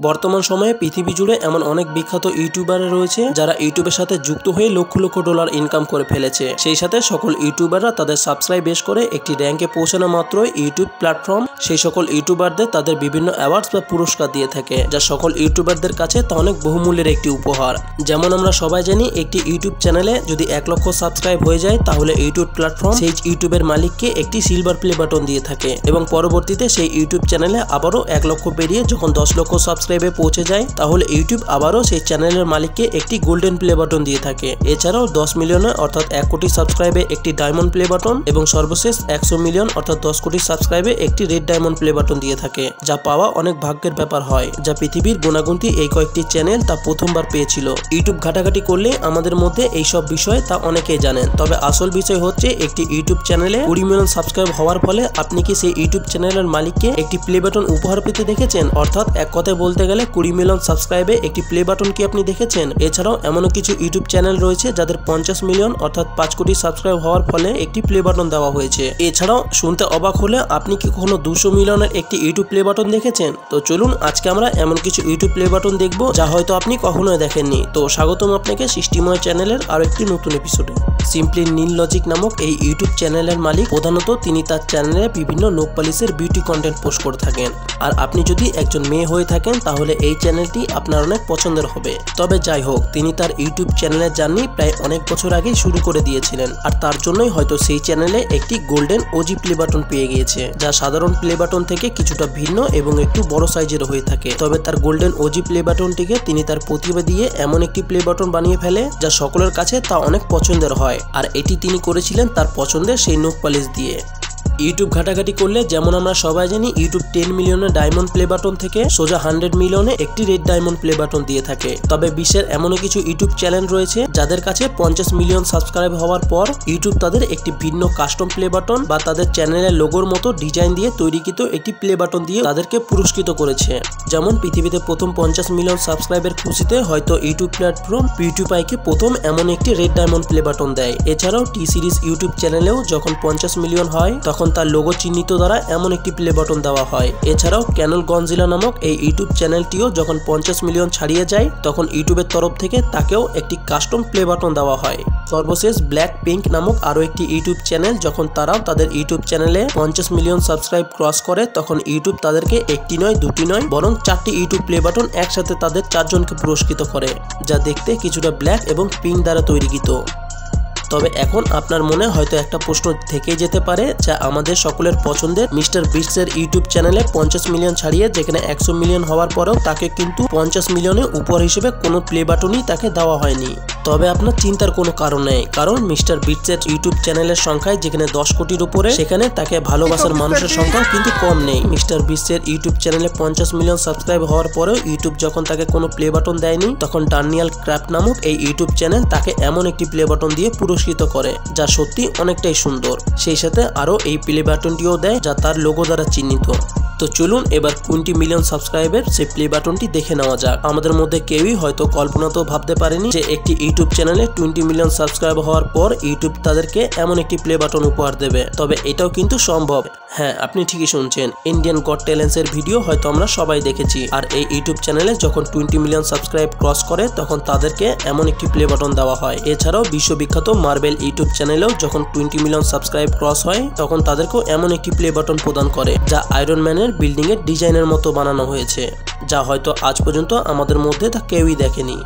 বর্তমান সময়ে পৃথিবী জুড়ে এমন অনেক বিখ্যাত ইউটিউবার রয়েছে যারা ইউটিউবের সাথে যুক্ত হয়ে লক্ষ লক্ষ ডলার ইনকাম করে ফেলেছে। সেই সাথে সকল ইউটিউবাররা তাদের সাবস্ক্রাইব বেশ করে একটি র্যাঙ্কে পৌঁছানো মাত্রই ইউটিউব প্ল্যাটফর্ম সেই সকল ইউটিউবারদের তাদের বিভিন্ন অ্যাওয়ার্ডস বা পুরস্কার দিয়ে থাকে, যা সকল ইউটিউবারদের কাছে তা অনেক বহুমূল্যের একটি উপহার। যেমন আমরা সবাই জানি একটি ইউটিউব চ্যানেলে যদি 1 লক্ষ সাবস্ক্রাইব হয়ে যায় তাহলে ইউটিউব প্ল্যাটফর্ম সেই ইউটিউবের মালিককে একটি সিলভার প্লে বাটন দিয়ে থাকে এবং পরবর্তীতে সেই ইউটিউব চ্যানেলে আবারও 1 লক্ষ পেরিয়ে যখন 10 লক্ষ সাবস্ক্রাইবে পৌঁছে যায় তাহলে ইউটিউব আবারও সেই চ্যানেলের মালিককে একটি গোল্ডেন প্লে বাটন দিয়ে থাকে। এছাড়াও 10 মিলিয়নে অর্থাৎ 1 কোটি সাবস্ক্রাইবে একটি ডায়মন্ড প্লে বাটন এবং সর্বশেষ 100 মিলিয়ন অর্থাৎ 10 কোটি সাবস্ক্রাইবে একটি রেড ডায়মন্ড প্লে বাটন দিয়ে থাকে, যা পাওয়া অনেক ভাগ্যের ব্যাপার হয়, যা পৃথিবীর গুণাগুন্তি এই কয়েকটি চ্যানেল তা প্রথমবার পেয়েছিল। ইউটিউব ঘাটাঘাটি করলে আমাদের মধ্যে এই সব বিষয় তা অনেকেই জানেন, তবে আসল বিষয় হচ্ছে একটি ইউটিউব চ্যানেলে 20 মিলিয়ন সাবস্ক্রাইব হওয়ার ফলে আপনি কি সেই ইউটিউব চ্যানেলের মালিককে একটি প্লে বাটন উপহার পেতে দেখেছেন? অর্থাৎ এক কথায় বলতে গেলে 20 মিলিয়ন সাবস্ক্রাইবে একটি প্লে বাটন কি আপনি দেখেছেন? এছাড়াও এমনও কিছু ইউটিউব চ্যানেল রয়েছে যাদের 50 মিলিয়ন অর্থাৎ 5 কোটি সাবস্ক্রাইব হওয়ার ফলে একটি প্লে বাটন দেওয়া হয়েছে। এছাড়াও শুনতে অবাক হলে আপনি কি কখনো 200 মিলিয়নের একটি ইউটিউব প্লে বাটন দেখেছেন? তো চলুন আজকে আমরা এমন কিছু ইউটিউব প্লে বাটন দেখবো যা হয়তো আপনি কখনোই দেখেননি। তো স্বাগতম আপনাকে সৃষ্টিময় চ্যানেলের আরো একটি নতুন এপিসোডে। সিম্পলি নীল লজিক নামক এই ইউটিউব চ্যানেলের মালিক প্রধানত তিনি তার চ্যানেলে বিভিন্ন নোক পলিশের বিউটি কন্টেন্ট পোস্ট করে থাকেন। আর আপনি যদি একজন মেয়ে হয়ে থাকেন তাহলে এই চ্যানেলটি আপনার অনেক পছন্দের হবে। তবে যাই হোক, তিনি তার ইউটিউব চ্যানেলের জার্নি প্রায় অনেক বছর আগেই শুরু করে দিয়েছিলেন, আর তার জন্যই হয়তো সেই চ্যানেলে একটি গোল্ডেন ওজি প্লে বাটন পেয়ে গিয়েছে, যা সাধারণ প্লে বাটন থেকে কিছুটা ভিন্ন এবং একটু বড় সাইজের হয়ে থাকে। তবে তার গোল্ডেন ওজি প্লে বাটনটিকে তিনি তার প্রতিভা দিয়ে এমন একটি প্লে বাটন বানিয়ে ফেলে যা সকলের কাছে তা অনেক পছন্দের হয়, আর এটি তিনি করেছিলেন তার পছন্দের সেই নোক পলিশ দিয়ে। ইউটিউব ঘাটাঘাটি করলে যেমন আমরা সবাই জানি ইউটিউব 10 মিলিয়নের ডায়মন্ড প্লে বাটন থেকে সোজা 100 মিলিয়নে একটি রেড ডায়মন্ড প্লে বাটন দিয়ে থাকে। তবে বিশ্বের এমনও কিছু ইউটিউব চ্যানেল রয়েছে যাদের কাছে 50 মিলিয়ন সাবস্ক্রাইব হওয়ার পর ইউটিউব তাদের একটি ভিন্ন কাস্টম প্লে বাটন বা তাদের চ্যানেলের লোগোর মতো ডিজাইন দিয়ে তৈরিকৃত একটি প্লে বাটন দিয়ে তাদেরকে পুরস্কৃত করেছে। যেমন পৃথিবীতে প্রথম 50 মিলিয়ন সাবস্ক্রাইবের খুশিতে হয়তো ইউটিউব প্ল্যাটফর্ম পিউটিপাইকে প্রথম এমন একটি রেড ডায়মন্ড প্লে বাটন দেয়। এছাড়াও টি সিরিজ ইউটিউব চ্যানেলেও যখন 50 মিলিয়ন হয় তখন তার লোগো চিহ্নিত দ্বারা এমন একটি প্লে বাটন দেওয়া হয়। এছাড়াও ক্যানল গনজিলা নামক এই ইউটিউব চ্যানেলটিও যখন 50 মিলিয়ন ছাড়িয়ে যায় তখন ইউটিউবের তরফ থেকে তাকেও একটি কাস্টম প্লে বাটন দেওয়া হয়। সর্বশেষ ব্ল্যাক পিঙ্ক নামক আরো একটি ইউটিউব চ্যানেল যখন তারাও তাদের ইউটিউব চ্যানেলে 50 মিলিয়ন সাবস্ক্রাইব ক্রস করে তখন ইউটিউব তাদেরকে একটি নয় দুটি নয় বরং 4টি ইউটিউব প্লে বাটন একসাথে তাদের 4 জনকে পুরস্কৃত করে, যা দেখতে কিছুটা ব্ল্যাক এবং পিঙ্ক দ্বারা তৈরিকৃত। তবে এখন আপনার মনে হয়তো একটা প্রশ্ন থেকেই যেতে পারে, যা আমাদের সকলের পছন্দের মিস্টার বিস্টের ইউটিউব চ্যানেলে 50 মিলিয়ন ছাড়িয়ে যেখানে 100 মিলিয়ন হওয়ার পরেও তাকে কিন্তু 50 মিলিয়নে উপহার হিসেবে কোনো প্লে বাটনই তাকে দেওয়া হয়নি। তবে আপনার চিন্তার কোনো কারণ নেই, কারণ মিস্টার বিস্টের ইউটিউব চ্যানেলের সংখ্যায় যেখানে 10 কোটির উপরে সেখানে তাকে ভালোবাসার মানুষের সংখ্যা কিন্তু কম নেই। মিস্টার বিস্টের ইউটিউব চ্যানেলে 50 মিলিয়ন সাবস্ক্রাইব হওয়ার পরেও ইউটিউব যখন তাকে কোনো প্লে বাটন দেয়নি তখন ডানিয়েল ক্রাফট নামক এই ইউটিউব চ্যানেল তাকে এমন একটি প্লে বাটন দিয়ে পুরস্কৃত করে যা সত্যি অনেকটাই সুন্দর। সেই সাথে আরো এই প্লে বাটনটিও দেয় যা তার লোগো দ্বারা চিহ্নিত। তো চলুন এবার 20 মিলিয়ন সাবস্ক্রাইবের সেই প্লে বাটনটি দেখে নেওয়া যাক। আমাদের মধ্যে কেউই হয়তো কল্পনাতেও ভাবতে পারেনি যে একটি ইউটিউব চ্যানেলে 20 মিলিয়ন সাবস্ক্রাইব হওয়ার পর ইউটিউব তাদেরকে এমন একটি প্লে বাটন উপহার দেবে। তবে এটাও কিন্তু সম্ভব। হ্যাঁ, আপনি ঠিকই শুনছেন, ইন্ডিয়ান গট ট্যালেন্টসের ভিডিও হয়তো আমরা সবাই দেখেছি। আর এই ইউটিউব চ্যানেলে যখন 20 মিলিয়ন সাবস্ক্রাইব ক্রস করে তখন তাদেরকে এমন একটি প্লে বাটন দেওয়া হয়। এছাড়াও বিশ্ববিখ্যাত মার্বেল ইউটিউব চ্যানেলেও যখন 20 মিলিয়ন সাবস্ক্রাইব ক্রস হয় তখন তাদেরকেও এমন একটি প্লে বাটন প্রদান করে যা আয়রন ম্যানের বিল্ডিং এর ডিজাইনের মতো বানানো হয়েছে, যা হয়তো আজ পর্যন্ত আমাদের মধ্যে তা কেউই দেখেনি।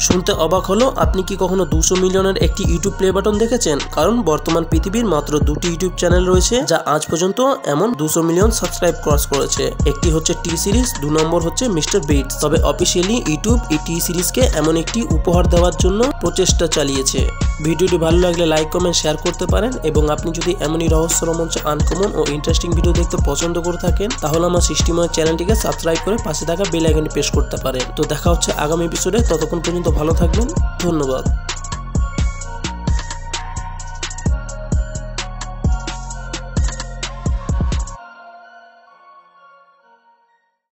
শুনতে অবাক হলো, আপনি কি কখনো 200 মিলিয়নের একটি ইউটিউব প্লে বাটন দেখেছেন? কারণ বর্তমান পৃথিবীর মাত্র 2টি ইউটিউব চ্যানেল রয়েছে যা আজ পর্যন্ত এমন 200 মিলিয়ন সাবস্ক্রাইব ক্রস করেছে। একটি হচ্ছে টি সিরিজ, 2 নম্বর হচ্ছে মিস্টার বিটস। তবে অফিসিয়ালি ইউটিউব এই টি সিরিজকে এমন একটি উপহার দেওয়ার জন্য প্রচেষ্টা চালিয়েছে। ভিডিওটি ভালো লাগলে লাইক কমেন্ট শেয়ার করতে পারেন, এবং আপনি যদি এমনই রহস্য রোমাঞ্চ আনকমন ও ইন্টারেস্টিং ভিডিও দেখতে পছন্দ করে থাকেন তাহলে আমার সৃষ্টিময় চ্যানেলটিকে সাবস্ক্রাইব করে পাশে থাকা বেল আইকনটি প্রেস করতে পারেন। তো দেখা হচ্ছে আগামী এপিসোডে, ততক্ষণ পর্যন্ত ভালো থাকবেন। ধন্যবাদ।